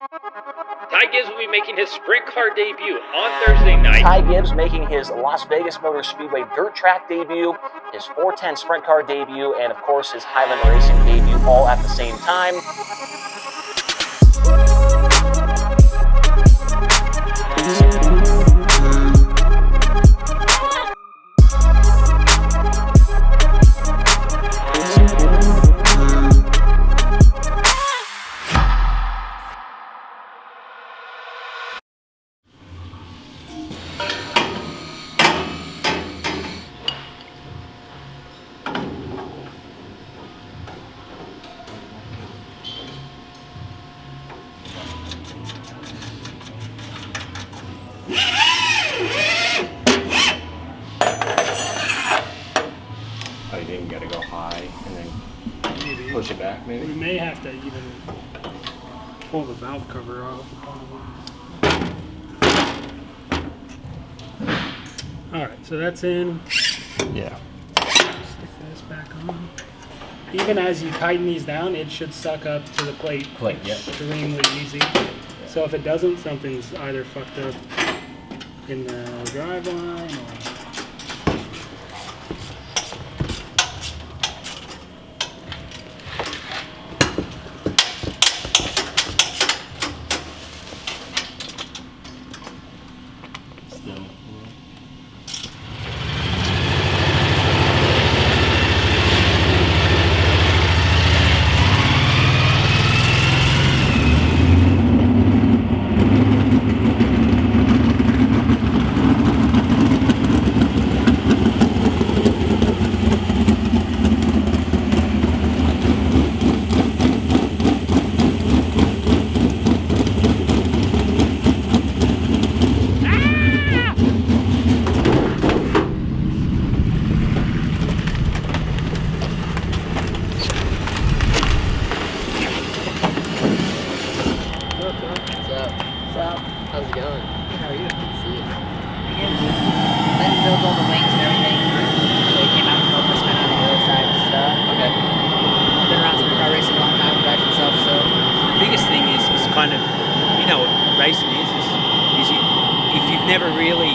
Ty Gibbs will be making his sprint car debut on Thursday night. Ty Gibbs making his Las Vegas Motor Speedway dirt track debut, his 410 sprint car debut, and of course his Highland Racing debut all at the same time. Oh, you think you gotta go high and then push it back, maybe? We may have to even pull the valve cover off. Alright, so that's in. Yeah. Stick this back on. Even as you tighten these down, it should suck up to the plate. Yeah. Extremely easy. So if it doesn't, something's either fucked up in the driveline or. How's it going? How are you? Good to see you. Then built all the wings and everything. So he came out to help us kind of on the other side and stuff. Okay. Been around sprint car racing a long time, drives himself, so. The biggest thing is kind of, you know what racing is you, if you've never really,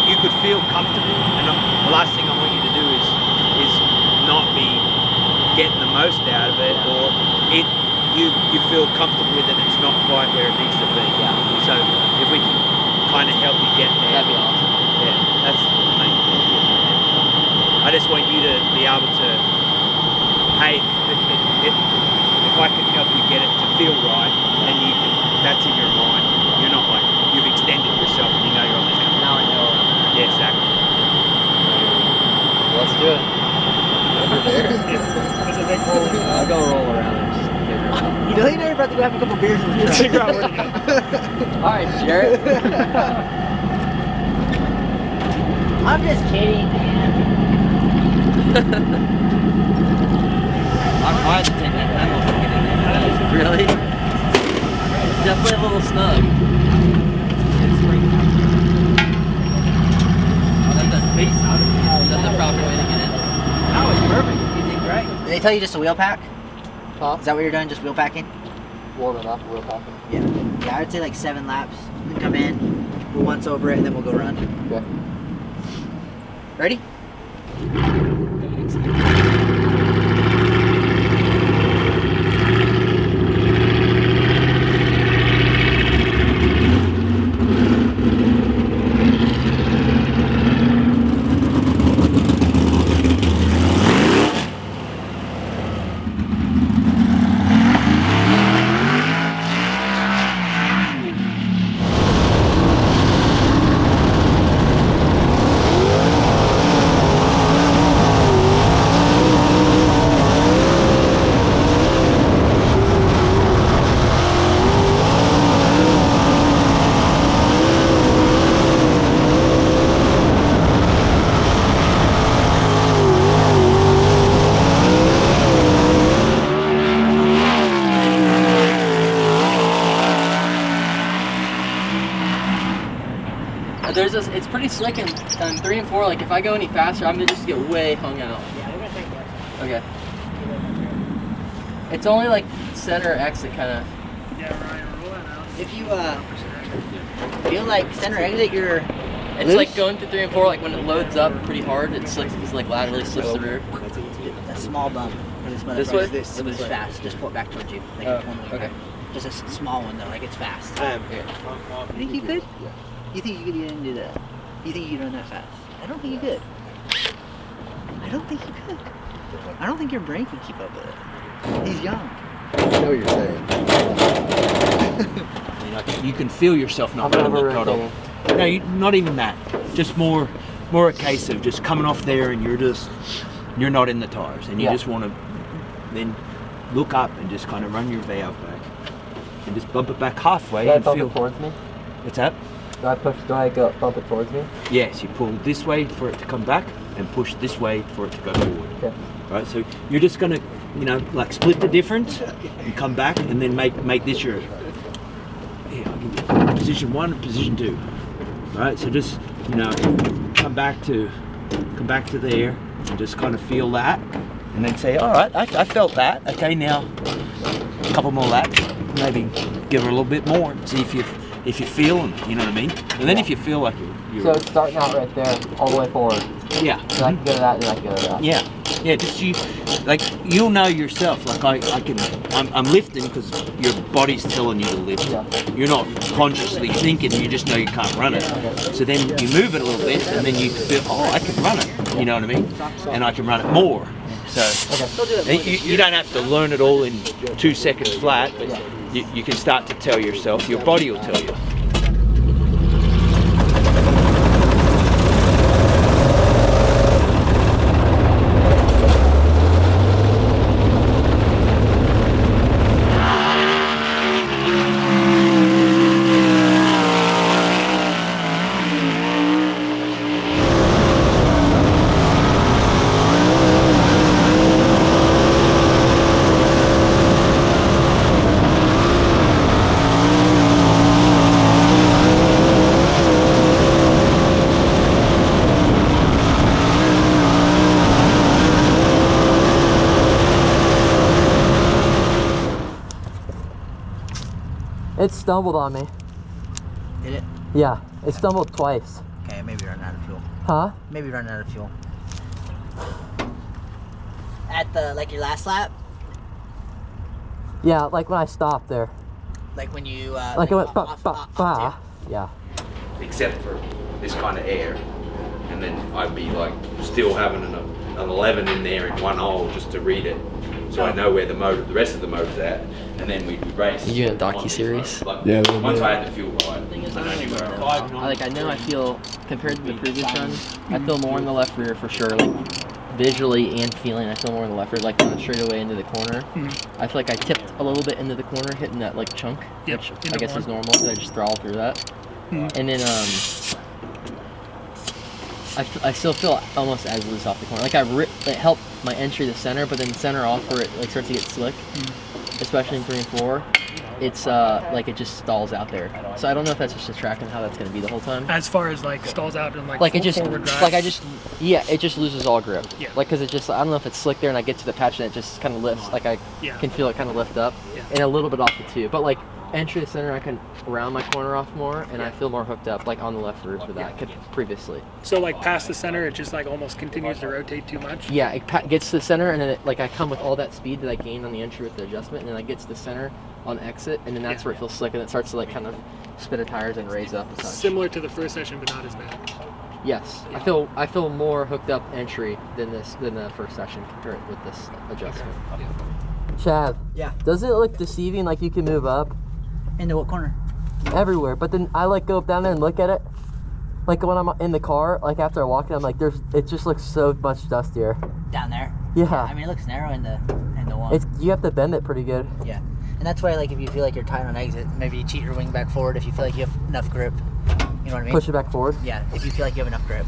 you could feel comfortable, and the last thing I want you to do is not be getting the most out of it, or you feel comfortable with it, it's not quite where it needs to be. Yeah. So if we can kind of help you get there, That'd be awesome. yeah, that's the main thing. I just want you to be able to, hey, if I can help you get it to feel right, then you can, that's in your mind. You're not like, you've extended yourself and you know you're on the hill. Now I know. Yeah, exactly. Let's do it. There's a big hole. I'll go roll around and just figure it out. You know you're about to go have a couple beers in the truck. Figure out where to go. Alright, Jarrett. I'm just kidding, man. I'll have to take that pedal to get in there. Really? It's definitely a little snug. Oh, that's the face out of it. Is that the proper way to get in? That was perfect. You did great. Did they tell you just a wheel pack? Huh? Is that what you're doing? Just wheel packing? Warming up, wheel packing. Yeah. Yeah, I'd say like 7 laps. Then come in, we'll once over it, and then we'll go run. Okay. Ready? It's pretty slick in 3 and 4. Like if I go any faster, I'm gonna just get way hung out. Yeah, we're gonna take that. Okay. It's only like center exit kind of. Yeah, Ryan, roll that out. if you feel like center exit, you're It's loose. like going through 3 and 4. Like when it loads up pretty hard, it slips. It's like laterally slips the rear. a small bump. This This way? This Or this way? fast. Just pull it back towards you. Like Oh, you're pulling it okay. back. Just a small one though. Like it's fast. Here. You think you could? You think you could even do that? You think you could run that fast? I don't think you could. I don't think you could. I don't think your brain could keep up with it. He's young. I know what you're saying. I mean, you can feel yourself not running the throttle. No, not even that. Just more a case of just coming off there and you're not in the tires and you just want to then look up and just kind of run your valve back and just bump it back halfway and feel towards me? What's that? Do I go bump it towards me? Yes, you pull this way for it to come back and push this way for it to go forward. Okay. Right, so you're just gonna, like split the difference and come back and then make this your position 1 and position 2. Right, so just come back to there and just kind of feel that and then say, all right, I felt that. Okay, now a couple more laps, maybe give her a little bit more, see if you feel, and you know what I mean. And then if you feel like you're So it's starting out right there, all the way forward. yeah. So I can go to that and I can go to that. Yeah, just you'll know yourself. Like I'm lifting because your body's telling you to lift. Yeah. You're not consciously thinking. You just know you can't run it. So then you move it a little bit, and then you feel, oh, I can run it. You know what I mean? And I can run it more. So you don't have to learn it all in 2 seconds flat, but you can start to tell yourself. Your body will tell you. It stumbled on me. Did it? Yeah, it stumbled twice. Okay, maybe running out of fuel. Huh? Maybe running out of fuel. At the your last lap, Yeah, like when I stopped there. like when you Like it went ba ba ba. Yeah. Except for this kind of air, and then I'd be like still having an 11 in there in one hole just to read it, so I know where the rest of the motor's at, and then we race. You doing a docu-series? Yeah, a little Once bit. I had the fuel right, I knew where I was. I know I feel, compared to the previous run, I feel more in the left rear for sure. Like visually and feeling, I feel more in the left rear. Like going straight away into the corner. I feel like I tipped a little bit into the corner, hitting that chunk, which I guess is normal because I just throttled through that. And then I still feel almost as loose off the corner. Like it helped my entry to center, but then center off where it starts to get slick, especially in 3 and 4. It's it just stalls out there. So I don't know if that's just a track and how that's gonna be the whole time. As far as stalls out and It just forward drive. it just loses all grip. Yeah. Because it just, I don't know if it's slick there and I get to the patch and it just kind of lifts. Like I can feel it kind of lift up and a little bit off the tube. But entry to center, I can round my corner off more and I feel more hooked up on the left rear for that previously. So past the center, it just almost continues to rotate too much. Yeah, it gets to the center and then I come with all that speed that I gained on the entry with the adjustment, and then I get to the center on exit, and then that's where it feels slick and it starts to kind of spin the tires and raise up and such. Similar to the first session, but not as bad. Yes, I feel more hooked up entry than the first session compared with this adjustment. Chad. Yeah. Doesn't it look deceiving? Like you can move up into what corner? everywhere, but then I go down there and look at it. Like when I'm in the car, after I walk in, I'm like, it just looks so much dustier. Down there. Yeah. I mean, it looks narrow in the one. You have to bend it pretty good. Yeah. And that's why, if you feel like you're tight on exit, maybe you cheat your wing back forward if you feel like you have enough grip. You know what I mean? Push it back forward. Yeah, if you feel like you have enough grip.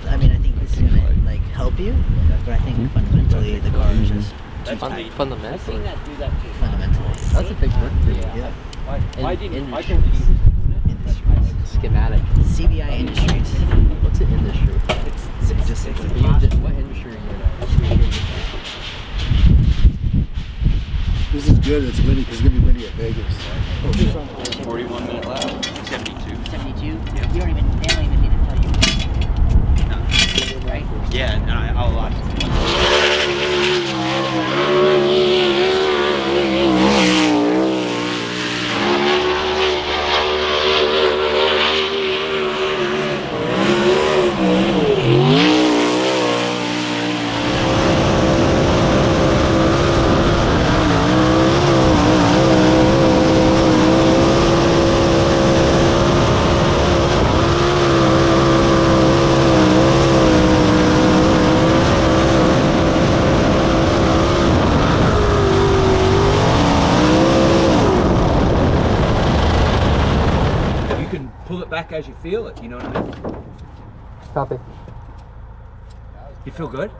I mean, I think this is gonna like help you, but I think fundamentally the car is just Fundamentally. fundamentally. That's a big word for you. Yeah. Schematic. CBI Industries. What's an industry? It's just like What industry are you in? This is good. It's windy because it's gonna be windy at Vegas. 41-minute lap. 72. 72. They don't even need to tell you. Right? Yeah, and I'll watch. Pull it back as you feel it, you know what I mean? Copy. You feel good?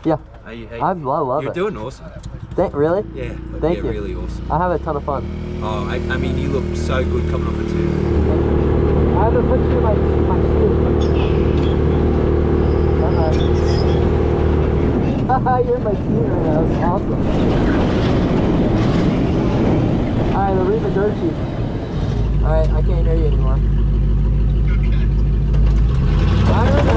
Yeah. I love You're it. doing awesome. Really? Yeah. Thank yeah, you. Really awesome. I have a ton of fun. Oh, I mean, you look so good coming off it too. I have a picture of my shoe. You're in my shoe right now. That's awesome. Alright, the read the dirt sheet. Alright, I can't hear you anymore. I don't know.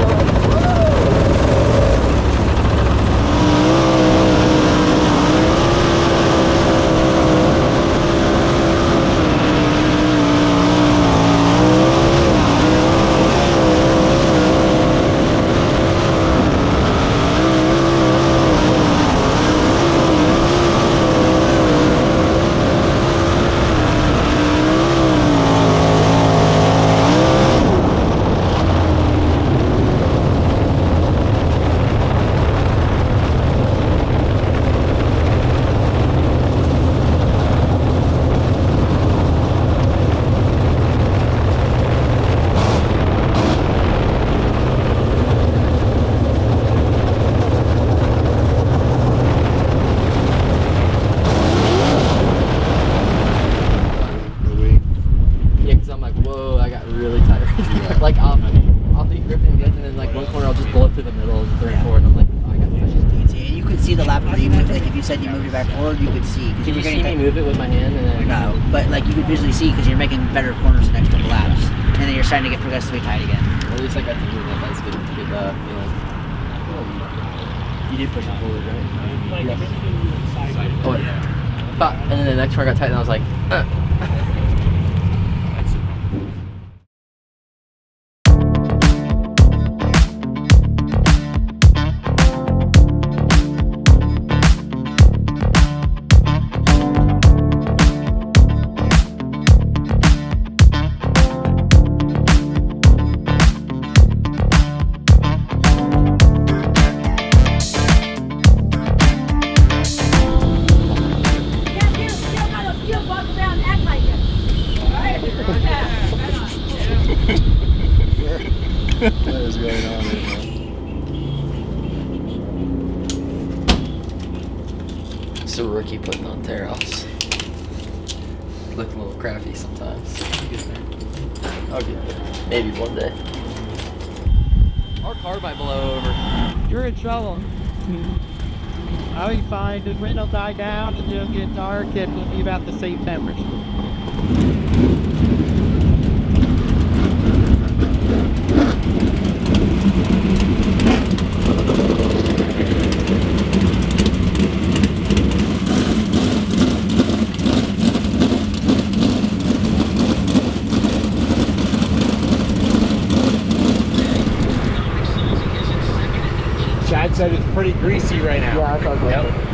Like I'll be gripping good, and then like one corner I'll just blow it through the middle and third forward. And I'm like, oh, I got this. You could see the lap where you moved, like if you said you moved it back forward, you could see. Can you see me move it with my hand? And then No, but like you could visually see because you're making better corners the next couple laps, and then you're starting to get progressively tight again. At least I got to move that. That's good. Good feeling. You did push it forward, right? Yes. Oh, yeah. But, and then the next one I got tight, and I was like, What is going on right now? It's a rookie putting on tear-offs. Looking a little crappy sometimes. I'll get there. Maybe one day. Our car might blow over. You're in trouble. I'll be fine. The wind will die down and it'll get dark and we'll be about the same temperature. Chad said it's pretty greasy right now. Yeah, I thought that. Yep.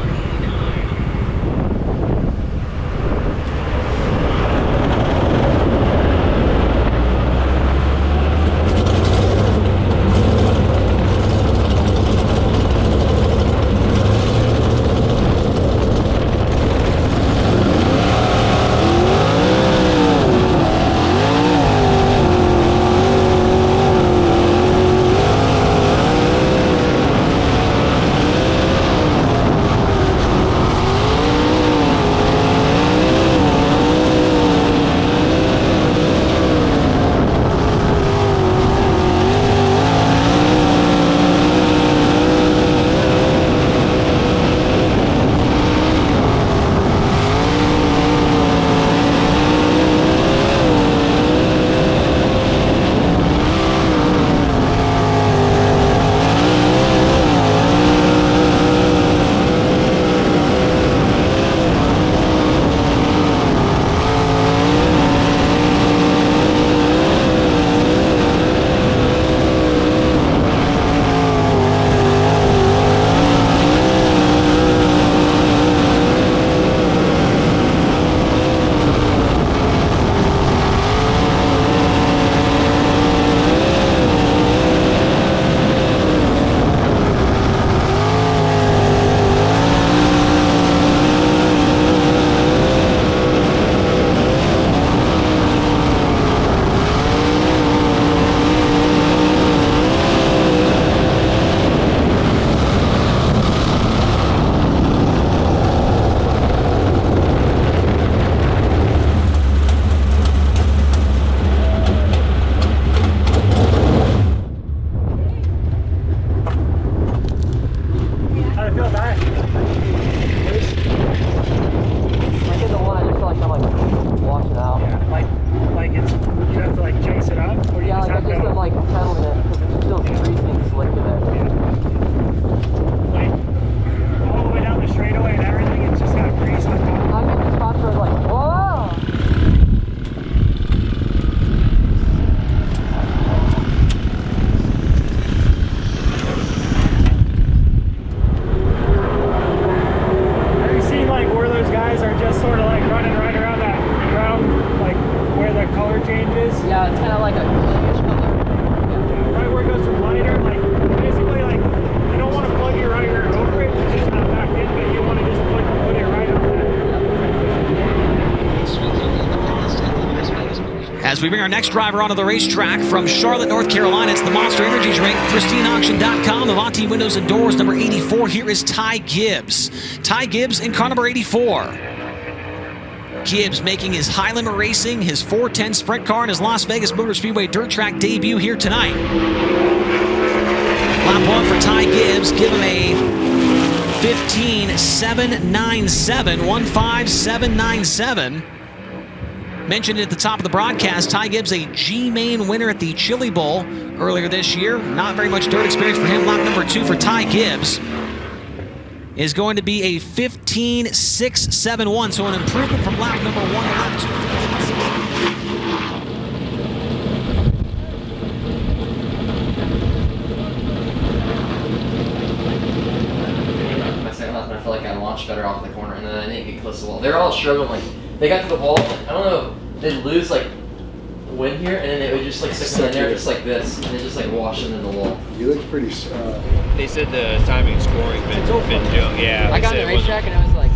As we bring our next driver onto the racetrack from Charlotte, North Carolina, it's the Monster Energy Drink, PristineAuction.com, Avanti Windows and Doors, number 84. Here is Ty Gibbs. Ty Gibbs in car number 84. Gibbs making his high limit racing, his 410 sprint car, and his Las Vegas Motor Speedway dirt track debut here tonight. Lap 1 for Ty Gibbs. Give him a 15.797, 15797. Mentioned at the top of the broadcast, Ty Gibbs, a G-Main winner at the Chili Bowl earlier this year. Not very much dirt experience for him. Lap number 2 for Ty Gibbs is going to be a 15.671, so an improvement from lap number 1 to lap 2. My second lap, and I felt like I launched better off the corner, and then I didn't get close to the wall. They were all struggling, like, they got to the wall, I don't know, they'd lose, like, wind here, and then it would just, like, stick in there just like this, and it just, like, wash into the wall. You look pretty. They said the timing and scoring been yeah. I got on the racetrack and it was like,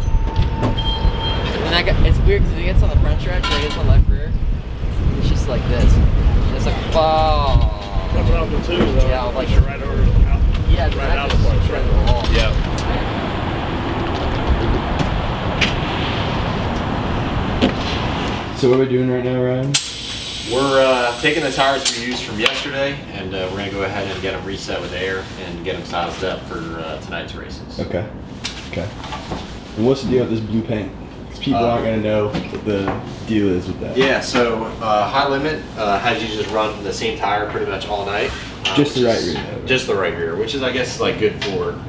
and it's weird because it gets on the front stretch and it gets on the left rear. It's just like this. And it's like, wow. Coming off the 2 though. Yeah, like right over the out. Yeah, right out of the place, right over the wall. Yeah. So what are we doing right now, Ryan? We're taking the tires we used from yesterday, and we're going to go ahead and get them reset with air and get them sized up for tonight's races. Okay. Okay. And what's the deal with this blue paint? Because people aren't going to know what the deal is with that. Yeah, so High Limit has you just run the same tire pretty much all night. Just the right rear. Though. Just the right rear, which is, I guess, like good for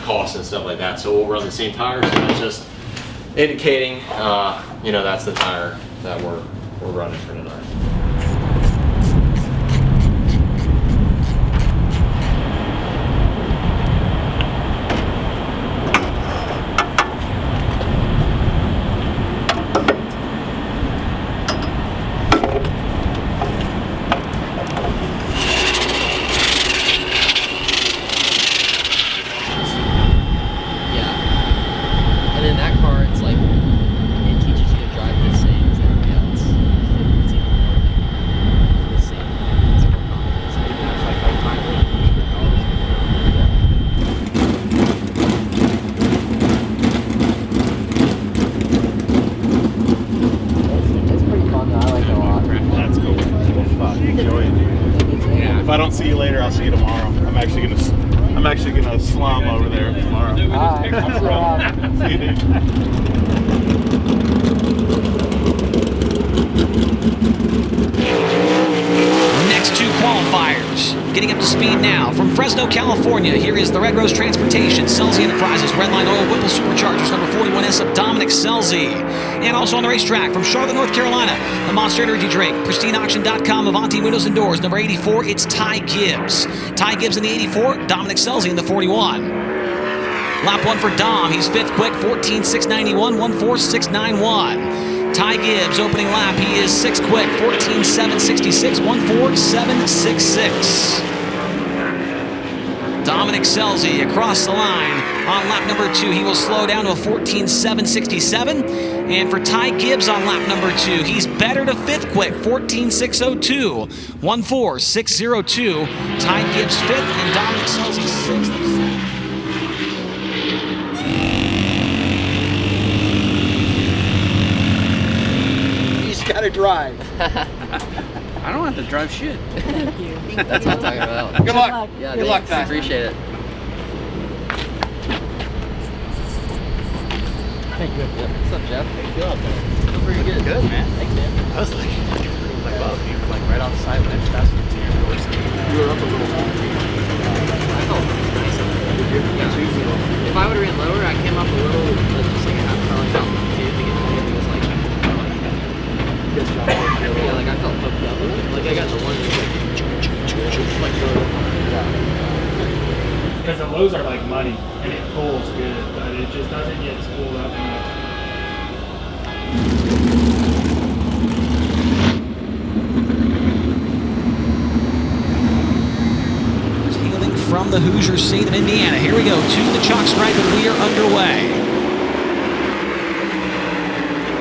costs and stuff like that. So we'll run the same tire, so that's just indicating, you know, that's the tire that we're running for tonight. And in that car, it's like, it teaches you to drive the same as everybody else. It's even more the same. It's more confidence. And that's like how time It's pretty fun though. I like it a lot. That's cool. Fuck, enjoy it, dude. Yeah. If I don't see you later, I'll see you tomorrow. I'm actually gonna slum over there tomorrow. Alright, See you, dude. Next 2 qualifiers. Getting up to speed now from Fresno, California. Here is the Red Rose Transportation, Selzy Enterprises, Redline Oil, Whipple Superchargers, number 41S of Dominic Selzy. And also on the racetrack from Charlotte, North Carolina, the Monster Energy Drink, PristineAuction.com, Avanti Windows and Doors, number 84, it's Ty Gibbs. Ty Gibbs in the 84, Dominic Selzy in the 41. Lap 1 for Dom, he's 5th quick, 14.691, 14691. Ty Gibbs, opening lap, he is 6th quick, 14.766, 14766. Dominic Selzy across the line on lap number 2. He will slow down to a 14.767. And for Ty Gibbs on lap number 2, he's better to 5th quick, 14.602, 14602. Ty Gibbs 5th and Dominic Selzy 6th. Gotta drive. I don't have to drive shit. Thank you. That's what I'm talking about. Good luck. Yeah, Good luck, thanks. Ty. Appreciate it. Thank you. Yep. What's up, Jeff? How you feel out there? Feel pretty good. Good, man. Thanks, man. I was like, wow, you were like right outside when I just asked you to your doors. You were up a little bit. I felt nice. Yeah. If I would have ran lower, I came up a little, just like a half car like altitude to get to it. It was like, yeah, like I felt hooked up. Like I got the one that's like Because the lows are like money, and it pulls good, but it just doesn't get spooled up enough. Hailing from the Hoosier state of Indiana. Here we go to the chalk stripe, and we are underway.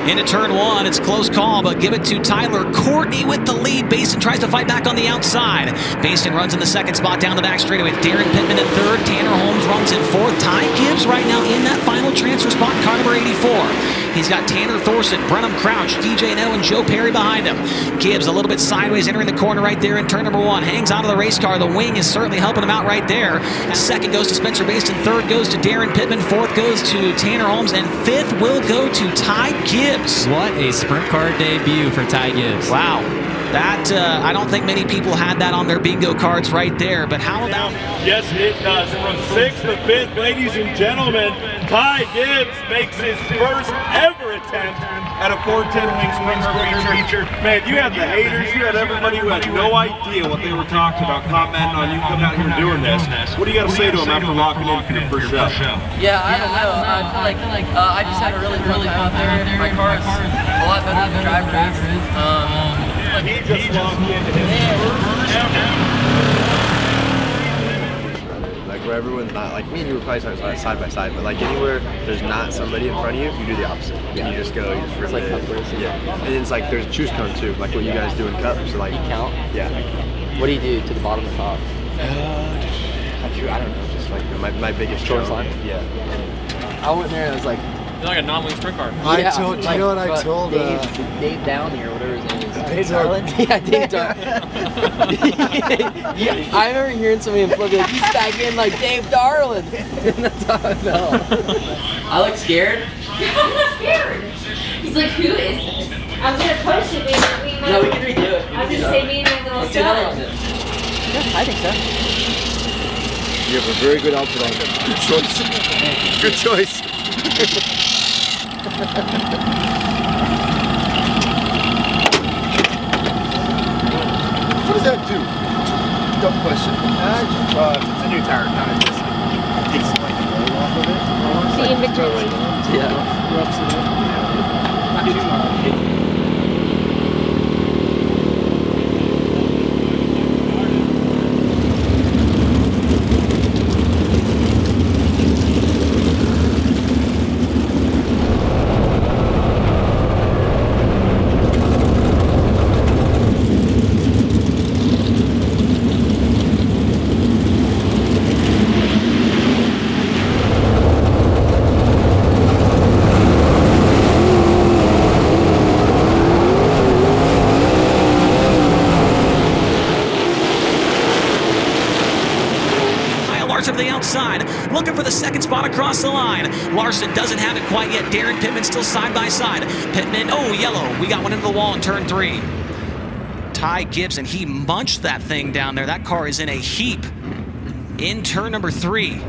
Into turn 1, it's close call, but give it to Tyler Courtney with the lead. Basin tries to fight back on the outside. Basin runs in the second spot down the back straightaway. Darren Pittman in third. Tanner Holmes runs in fourth. Ty Gibbs right now in that final transfer spot, car number 84. He's got Tanner Thorson, Brenham Crouch, DJ No, and Joe Perry behind him. Gibbs a little bit sideways entering the corner right there in turn number 1. Hangs out of the race car. The wing is certainly helping him out right there. Second goes to Spencer Basin. Third goes to Darren Pittman. Fourth goes to Tanner Holmes. And fifth will go to Ty Gibbs. What a sprint car debut for Ty Gibbs. Wow. That, I don't think many people had that on their bingo cards right there, but how about... Yes, it does. From 6th to 5th, ladies and gentlemen, Ty Gibbs makes his first ever attempt at a 410 wing sprint car feature. Man, you had the haters, you had everybody who had no idea what they were talking about, commenting on you coming out here and doing this. What do you got to say to them after locking in for your first show? Yeah, I don't know. I feel like I just had a really fun time out there. My car is a lot better than the driver is. He just locked into his first Like where everyone's not, like me and you were probably side by side, but like anywhere there's not somebody in front of you, you do the opposite. And you just go, you just rip it. Yeah. And it's like there's a choose cone too, like what you guys do in cup. So like You count? Yeah. What do you do to the bottom and top? I don't know, just like my biggest Short challenge. line? Yeah. I went there and it was like, You're like a non-wing sprint car. I told, you know what I told? Dave Downey or whatever his name is. Dave Darland? Yeah, Dave Darland. Yeah, I remember hearing somebody in Florida be like, he's back in like Dave Darland. And that's how I felt. I look scared. I'm not scared. He's like, who is this? I was gonna post it, maybe. No, we can redo it. I was gonna say me and my little Let's do another son. one. Yeah, I think so. You have a very good outfit on. Good choice. Good choice. What does that do? Dumb question. It's a new tire. Kind of just takes like the oil off of it. See in between. Yeah. Rubs it in. Not too much. To the outside, looking for the second spot across the line. Larson doesn't have it quite yet. Darren Pittman still side by side. Pittman, oh, yellow. We got one into the wall in turn 3. Ty Gibbs, and he munched that thing down there. That car is in a heap in turn number 3.